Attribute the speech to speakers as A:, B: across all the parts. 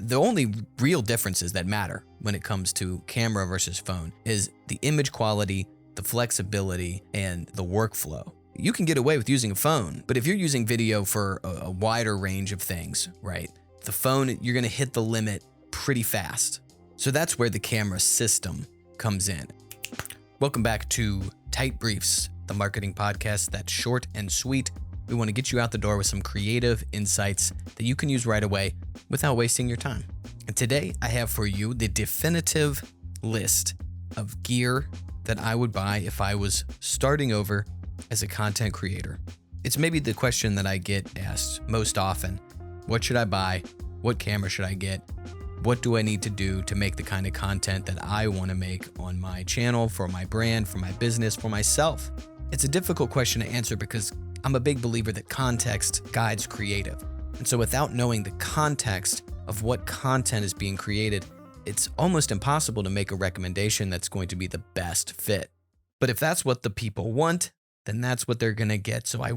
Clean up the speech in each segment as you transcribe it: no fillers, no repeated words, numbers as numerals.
A: The only real differences that matter when it comes to camera versus phone is the image quality, the flexibility, and the workflow. You can get away with using a phone, but if you're using video for a wider range of things, right? The phone, you're gonna hit the limit pretty fast. So that's where the camera system comes in. Welcome back to Tight Briefs, the marketing podcast that's short and sweet. We want to get you out the door with some creative insights that you can use right away without wasting your time. And today I have for you the definitive list of gear that I would buy if I was starting over as a content creator. It's maybe the question that I get asked most often. What should I buy? What camera should I get? What do I need to do to make the kind of content that I want to make on my channel, for my brand, for my business, for myself? It's a difficult question to answer because I'm a big believer that context guides creative. And so without knowing the context of what content is being created, it's almost impossible to make a recommendation that's going to be the best fit. But if that's what the people want, then that's what they're going to get. So I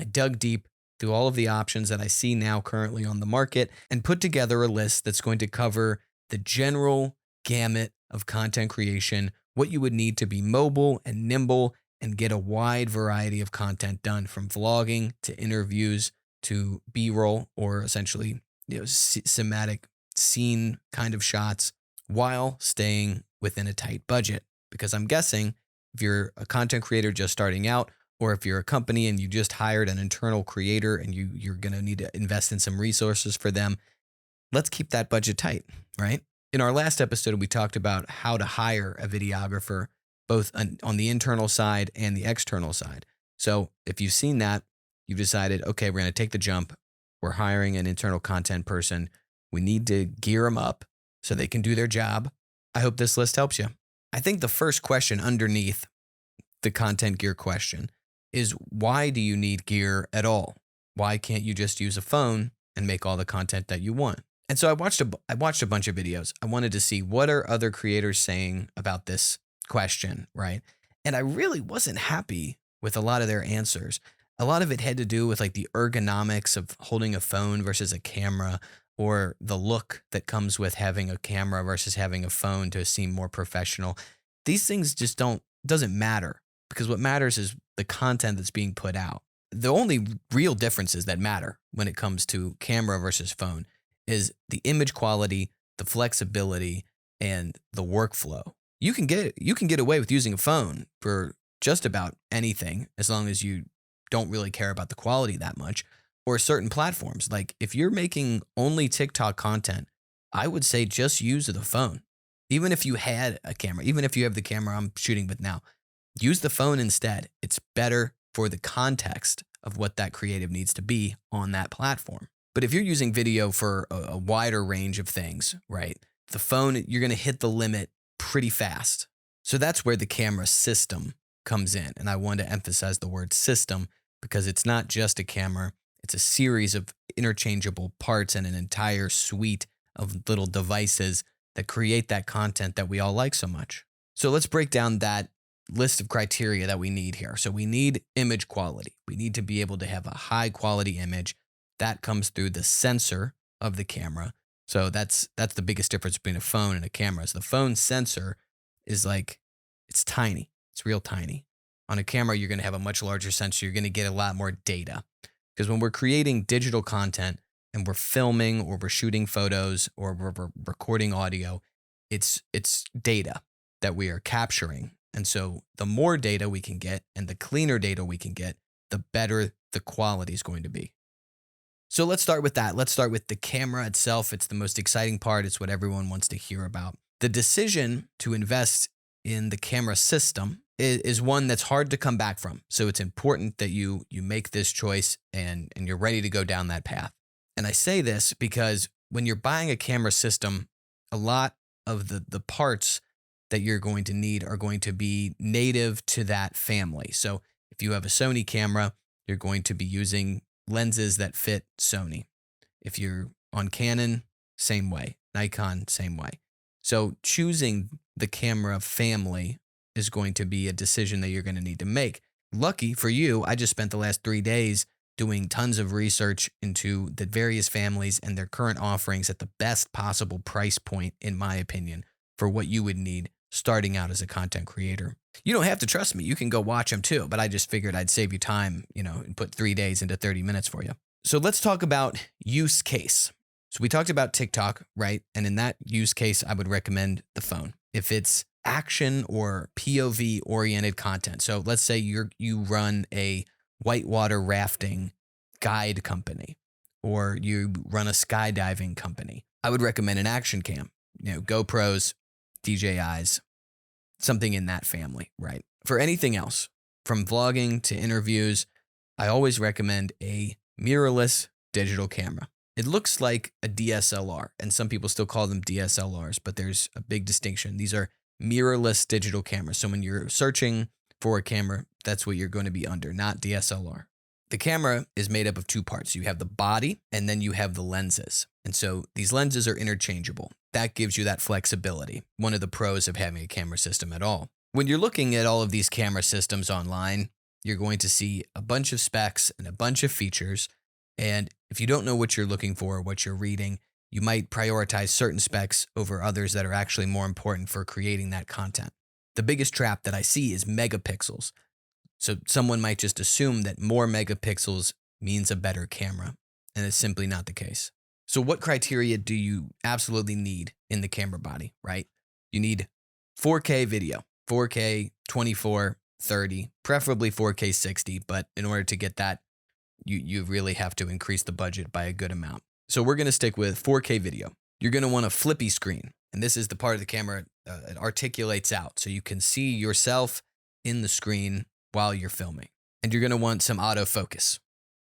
A: dug deep through all of the options that I see now currently on the market and put together a list that's going to cover the general gamut of content creation, what you would need to be mobile and nimble and get a wide variety of content done, from vlogging to interviews to B-roll, or essentially, cinematic scene kind of shots, while staying within a tight budget. Because I'm guessing if you're a content creator just starting out, or if you're a company and you just hired an internal creator and you're going to need to invest in some resources for them, let's keep that budget tight, right? In our last episode, we talked about how to hire a videographer, both on the internal side and the external side. So if you've seen that, you've decided, okay, we're going to take the jump. We're hiring an internal content person. We need to gear them up so they can do their job. I hope this list helps you. I think the first question underneath the content gear question is, why do you need gear at all? Why can't you just use a phone and make all the content that you want? And so I watched a bunch of videos. I wanted to see, what are other creators saying about this question, right? And I really wasn't happy with a lot of their answers. A lot of it had to do with like the ergonomics of holding a phone versus a camera, or the look that comes with having a camera versus having a phone to seem more professional. These things just doesn't matter, because what matters is the content that's being put out. The only real differences that matter when it comes to camera versus phone is the image quality, the flexibility, and the workflow. You can get away with using a phone for just about anything, as long as you don't really care about the quality that much, or certain platforms. Like if you're making only TikTok content, I would say just use the phone. Even if you had a camera, even if you have the camera I'm shooting with now, use the phone instead. It's better for the context of what that creative needs to be on that platform. But if you're using video for a wider range of things, right? The phone, you're going to hit the limit pretty fast. So that's where the camera system comes in. And I want to emphasize the word system, because it's not just a camera. It's a series of interchangeable parts and an entire suite of little devices that create that content that we all like so much. So let's break down that list of criteria that we need here. So we need image quality. We need to be able to have a high quality image. That comes through the sensor of the camera. So that's the biggest difference between a phone and a camera. Is the phone sensor is it's tiny. It's real tiny. On a camera, you're going to have a much larger sensor. You're going to get a lot more data. Because when we're creating digital content and we're filming, or we're shooting photos, or we're recording audio, it's data that we are capturing. And so the more data we can get and the cleaner data we can get, the better the quality is going to be. So let's start with that. Let's start with the camera itself. It's the most exciting part. It's what everyone wants to hear about. The decision to invest in the camera system is one that's hard to come back from. So it's important that you make this choice and you're ready to go down that path. And I say this because when you're buying a camera system, a lot of the parts that you're going to need are going to be native to that family. So if you have a Sony camera, you're going to be using lenses that fit Sony. If you're on Canon, same way. Nikon, same way. So choosing the camera family is going to be a decision that you're going to need to make. Lucky for you, I just spent the last 3 days doing tons of research into the various families and their current offerings at the best possible price point, in my opinion, for what you would need starting out as a content creator. You don't have to trust me. You can go watch them too, but I just figured I'd save you time, and put 3 days into 30 minutes for you. So let's talk about use case. So we talked about TikTok, right? And in that use case, I would recommend the phone. If it's action or POV oriented content. So let's say you run a whitewater rafting guide company, or you run a skydiving company. I would recommend an action cam, GoPros, DJIs, something in that family, right? For anything else, from vlogging to interviews, I always recommend a mirrorless digital camera. It looks like a DSLR, and some people still call them DSLRs, but there's a big distinction. These are mirrorless digital cameras. So when you're searching for a camera, that's what you're going to be under, not DSLR. The camera is made up of 2 parts. You have the body, and then you have the lenses. And so these lenses are interchangeable. That gives you that flexibility, one of the pros of having a camera system at all. When you're looking at all of these camera systems online, you're going to see a bunch of specs and a bunch of features. And if you don't know what you're looking for or what you're reading, you might prioritize certain specs over others that are actually more important for creating that content. The biggest trap that I see is megapixels. So someone might just assume that more megapixels means a better camera, and it's simply not the case. So what criteria do you absolutely need in the camera body, right? You need 4K video, 4K, 24, 30, preferably 4K 60, but in order to get that, you really have to increase the budget by a good amount. So we're going to stick with 4K video. You're going to want a flippy screen, and this is the part of the camera it articulates out, so you can see yourself in the screen while you're filming. And you're going to want some autofocus.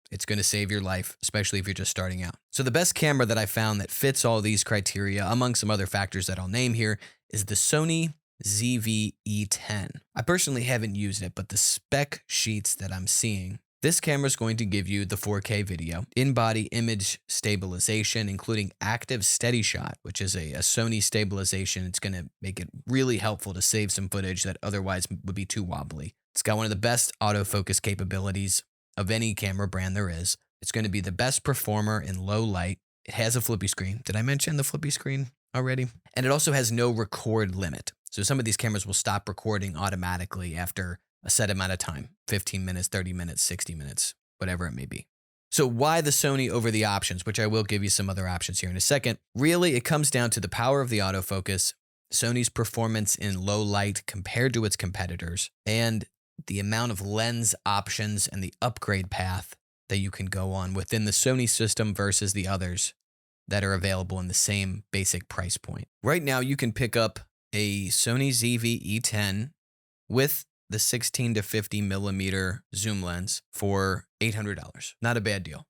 A: It's going to save your life, especially if you're just starting out. So the best camera that I found that fits all these criteria, among some other factors that I'll name here, is the Sony ZV-E10. I personally haven't used it, but the spec sheets that I'm seeing, this camera is going to give you the 4K video, in-body image stabilization, including active steady shot, which is a Sony stabilization. It's going to make it really helpful to save some footage that otherwise would be too wobbly. It's got one of the best autofocus capabilities of any camera brand there is. It's going to be the best performer in low light. It has a flippy screen. Did I mention the flippy screen already? And it also has no record limit. So some of these cameras will stop recording automatically after a set amount of time, 15 minutes, 30 minutes, 60 minutes, whatever it may be. So why the Sony over the options, which I will give you some other options here in a second. Really, it comes down to the power of the autofocus, Sony's performance in low light compared to its competitors, and the amount of lens options and the upgrade path that you can go on within the Sony system versus the others that are available in the same basic price point. Right now, you can pick up a Sony ZV-E10 with the 16 to 50 millimeter zoom lens for $800. Not a bad deal.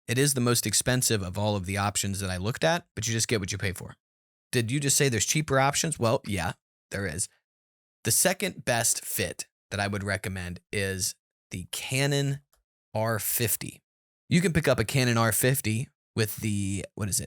A: It is the most expensive of all of the options that I looked at, but you just get what you pay for. Did you just say there's cheaper options? Well, yeah, there is. The second best fit that I would recommend is the Canon R50. You can pick up a Canon R50 with the,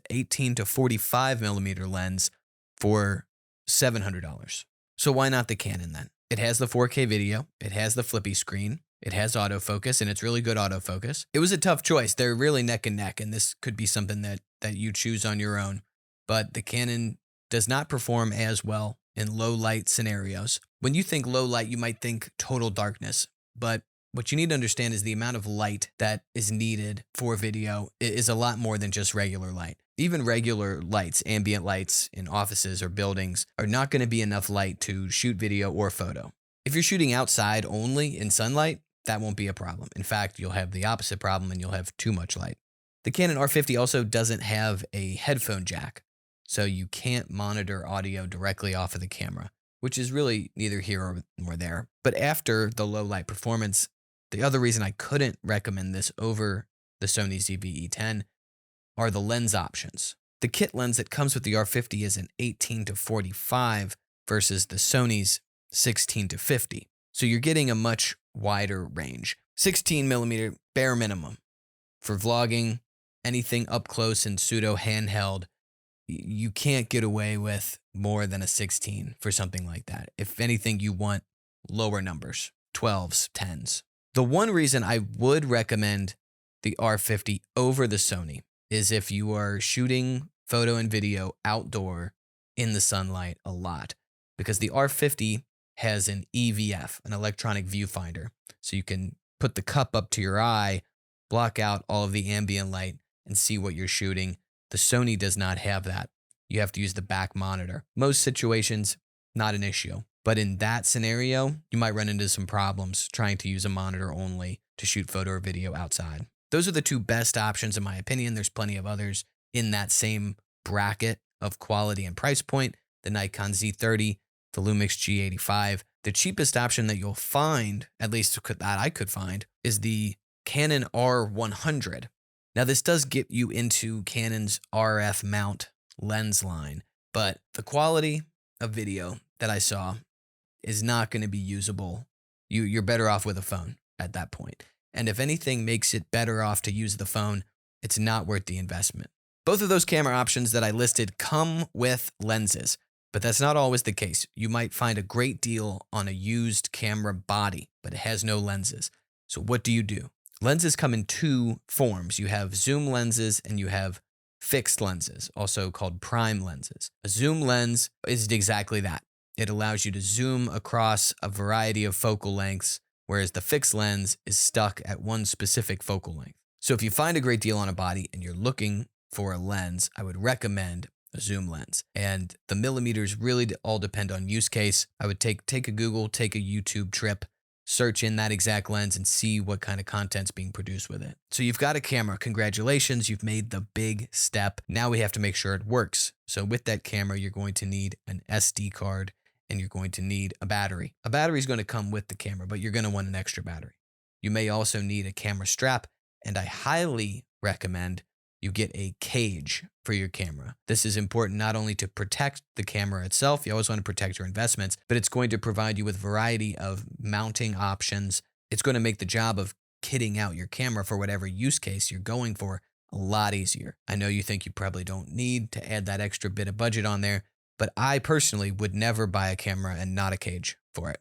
A: 18 to 45 millimeter lens for $700. So why not the Canon then? It has the 4K video, it has the flippy screen, it has autofocus, and it's really good autofocus. It was a tough choice. They're really neck and neck, and this could be something that you choose on your own. But the Canon does not perform as well in low light scenarios. When you think low light, you might think total darkness, but what you need to understand is the amount of light that is needed for video is a lot more than just regular light. Even regular lights, ambient lights in offices or buildings, are not going to be enough light to shoot video or photo. If you're shooting outside only in sunlight, that won't be a problem. In fact, you'll have the opposite problem and you'll have too much light. The Canon R50 also doesn't have a headphone jack, so you can't monitor audio directly off of the camera, which is really neither here nor there. But after the low light performance, the other reason I couldn't recommend this over the Sony ZV-E10 are the lens options. The kit lens that comes with the R50 is an 18 to 45 versus the Sony's 16 to 50. So you're getting a much wider range. 16 millimeter bare minimum. For vlogging, anything up close and pseudo handheld, you can't get away with more than a 16 for something like that. If anything, you want lower numbers, 12s, 10s. The one reason I would recommend the R50 over the Sony is if you are shooting photo and video outdoor in the sunlight a lot, because the R50 has an EVF, an electronic viewfinder. So you can put the cup up to your eye, block out all of the ambient light, and see what you're shooting. The Sony does not have that. You have to use the back monitor. Most situations, not an issue. But in that scenario, you might run into some problems trying to use a monitor only to shoot photo or video outside. Those are the two best options in my opinion. There's plenty of others in that same bracket of quality and price point. The Nikon Z30, the Lumix G85. The cheapest option that you'll find, at least that I could find, is the Canon R100. Now this does get you into Canon's RF mount lens line, but the quality of video that I saw is not going to be usable. You're better off with a phone at that point. And if anything makes it better off to use the phone, it's not worth the investment. Both of those camera options that I listed come with lenses, but that's not always the case. You might find a great deal on a used camera body, but it has no lenses. So what do? Lenses come in two forms. You have zoom lenses and you have fixed lenses, also called prime lenses. A zoom lens is exactly that. It allows you to zoom across a variety of focal lengths, whereas the fixed lens is stuck at one specific focal length. So if you find a great deal on a body and you're looking for a lens, I would recommend a zoom lens. And the millimeters really all depend on use case. I would take a Google, take a YouTube trip, search in that exact lens and see what kind of content's being produced with it. So you've got a camera. Congratulations, you've made the big step. Now we have to make sure it works. So with that camera, you're going to need an SD card and you're going to need a battery. A battery is going to come with the camera, but you're going to want an extra battery. You may also need a camera strap, and I highly recommend you get a cage for your camera. This is important not only to protect the camera itself, you always want to protect your investments, but it's going to provide you with a variety of mounting options. It's going to make the job of kitting out your camera for whatever use case you're going for a lot easier. I know you think you probably don't need to add that extra bit of budget on there, but I personally would never buy a camera and not a cage for it,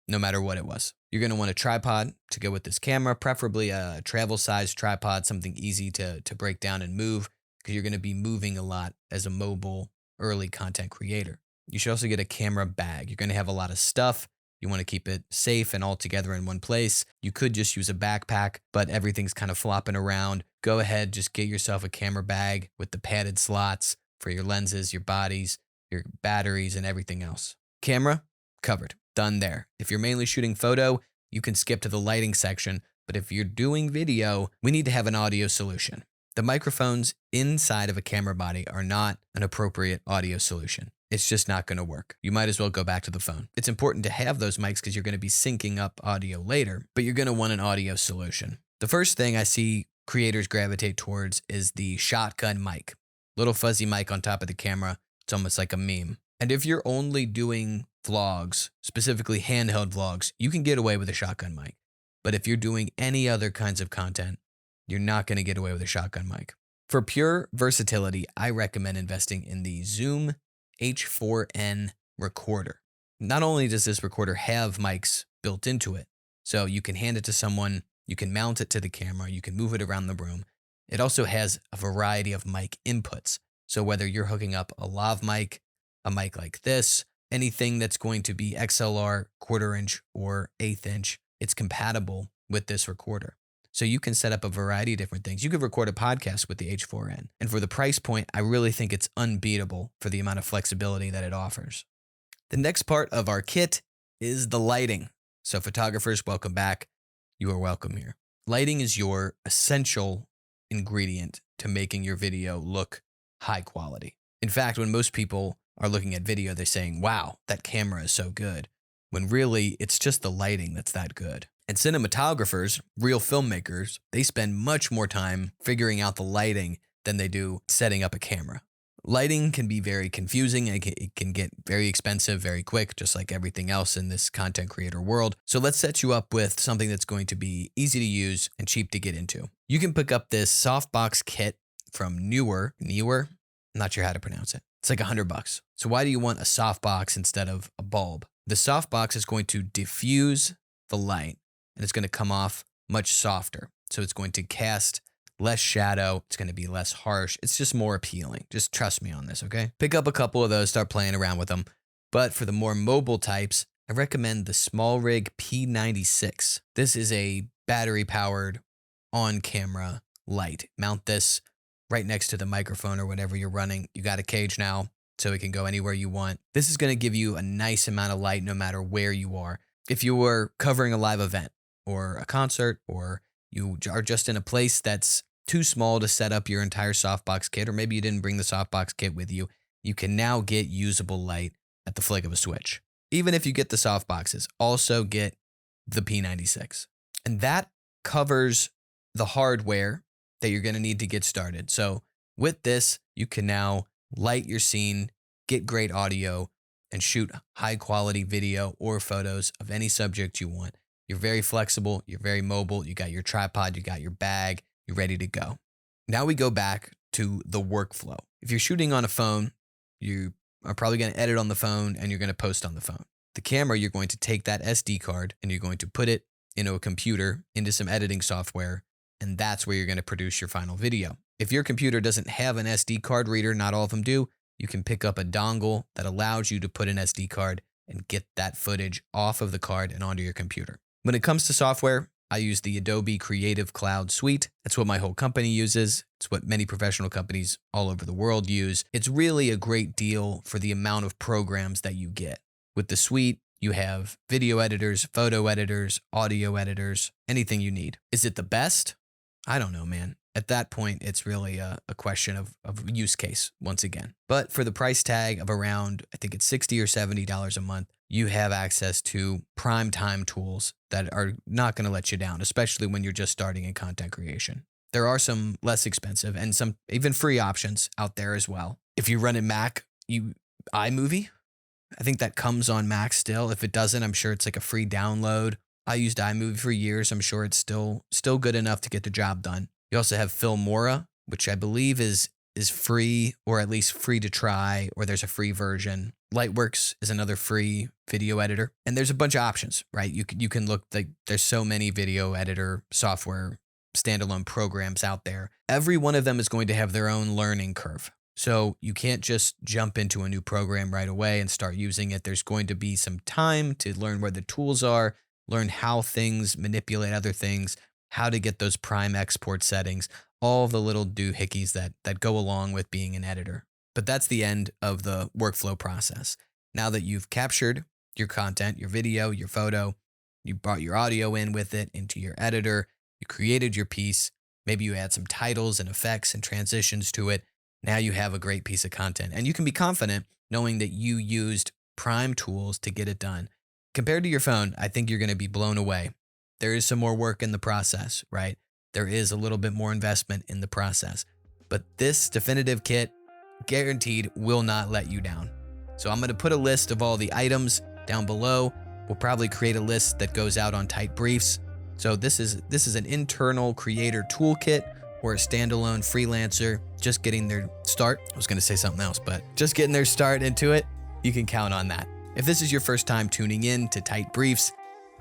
A: no matter what it was. You're going to want a tripod to go with this camera, preferably a travel-sized tripod, something easy to break down and move, because you're going to be moving a lot as a mobile early content creator. You should also get a camera bag. You're going to have a lot of stuff. You want to keep it safe and all together in one place. You could just use a backpack, but everything's kind of flopping around. Go ahead, just get yourself a camera bag with the padded slots for your lenses, your bodies, your batteries, and everything else. Camera, covered. Done there. If you're mainly shooting photo, you can skip to the lighting section, but if you're doing video, we need to have an audio solution. The microphones inside of a camera body are not an appropriate audio solution. It's just not going to work. You might as well go back to the phone. It's important to have those mics because you're going to be syncing up audio later, but you're going to want an audio solution. The first thing I see creators gravitate towards is the shotgun mic. Little fuzzy mic on top of the camera. It's almost like a meme. And if you're only doing vlogs, specifically handheld vlogs, you can get away with a shotgun mic. But if you're doing any other kinds of content, you're not going to get away with a shotgun mic. For pure versatility, I recommend investing in the Zoom H4n recorder. Not only does this recorder have mics built into it, so you can hand it to someone, you can mount it to the camera, you can move it around the room. It also has a variety of mic inputs. So whether you're hooking up a lav mic, a mic like this, anything that's going to be XLR, 1/4 inch or 1/8 inch, it's compatible with this recorder. So you can set up a variety of different things. You could record a podcast with the H4n. And for the price point, I really think it's unbeatable for the amount of flexibility that it offers. The next part of our kit is the lighting. So photographers, welcome back. You are welcome here. Lighting is your essential ingredient to making your video look high quality. In fact, when most people are looking at video, they're saying, wow, that camera is so good. When really, it's just the lighting that's that good. And cinematographers, real filmmakers, they spend much more time figuring out the lighting than they do setting up a camera. Lighting can be very confusing and it can get very expensive very quick, just like everything else in this content creator world. So let's set you up with something that's going to be easy to use and cheap to get into. You can pick up this softbox kit from Neewer. I'm not sure how to pronounce it. It's like $100. So why do you want a softbox instead of a bulb? The softbox is going to diffuse the light and it's going to come off much softer. So it's going to cast less shadow. It's going to be less harsh. It's just more appealing. Just trust me on this, okay? Pick up a couple of those, start playing around with them. But for the more mobile types, I recommend the SmallRig P96. This is a battery-powered on-camera light. Mount this right next to the microphone or whatever you're running. You got a cage now, so it can go anywhere you want. This is going to give you a nice amount of light no matter where you are. If you were covering a live event or a concert, or you are just in a place that's too small to set up your entire softbox kit, or maybe you didn't bring the softbox kit with you, you can now get usable light at the flick of a switch. Even if you get the softboxes, also get the P96. And that covers the hardware that you're going to need to get started. So with this, you can now light your scene, get great audio, and shoot high quality video or photos of any subject you want. You're very flexible, you're very mobile, you got your tripod, you got your bag, you're ready to go. Now we go back to the workflow. If you're shooting on a phone, you are probably going to edit on the phone and you're going to post on the phone. The camera, you're going to take that SD card and you're going to put it into a computer, into some editing software, and that's where you're going to produce your final video. If your computer doesn't have an SD card reader, not all of them do, you can pick up a dongle that allows you to put an SD card and get that footage off of the card and onto your computer. When it comes to software, I use the Adobe Creative Cloud Suite. That's what my whole company uses. It's what many professional companies all over the world use. It's really a great deal for the amount of programs that you get. With the suite, you have video editors, photo editors, audio editors, anything you need. Is it the best? I don't know, man. At that point, it's really a question of use case once again. But for the price tag of around, I think it's $60 or $70 a month, you have access to prime time tools that are not going to let you down, especially when you're just starting in content creation. There are some less expensive and some even free options out there as well. If you run in Mac, iMovie, I think that comes on Mac still. If it doesn't, I'm sure it's like a free download. I used iMovie for years. I'm sure it's still good enough to get the job done. You also have Filmora, which I believe is free, or at least free to try, or there's a free version. Lightworks is another free video editor. And there's a bunch of options, right? You can look, like, there's so many video editor software standalone programs out there. Every one of them is going to have their own learning curve. So you can't just jump into a new program right away and start using it. There's going to be some time to learn where the tools are, learn how things manipulate other things, how to get those prime export settings, all the little doohickeys that go along with being an editor. But that's the end of the workflow process. Now that you've captured your content, your video, your photo, you brought your audio in with it into your editor, you created your piece, maybe you add some titles and effects and transitions to it. Now you have a great piece of content, and you can be confident knowing that you used prime tools to get it done. Compared to your phone, I think you're going to be blown away. There is some more work in the process, right? There is a little bit more investment in the process, but this definitive kit guaranteed will not let you down. So I'm going to put a list of all the items down below. We'll probably create a list that goes out on tight briefs. So this is an internal creator toolkit or a standalone freelancer just getting their start. I was going to say something else, but just getting their start into it. You can count on that. If this is your first time tuning in to Tight Briefs,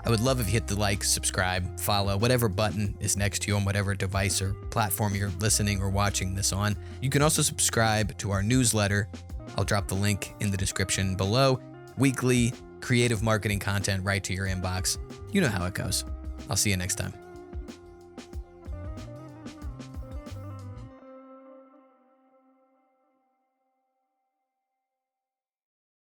A: I would love if you hit the like, subscribe, follow, whatever button is next to you on whatever device or platform you're listening or watching this on. You can also subscribe to our newsletter. I'll drop the link in the description below. Weekly creative marketing content right to your inbox. You know how it goes. I'll see you next time.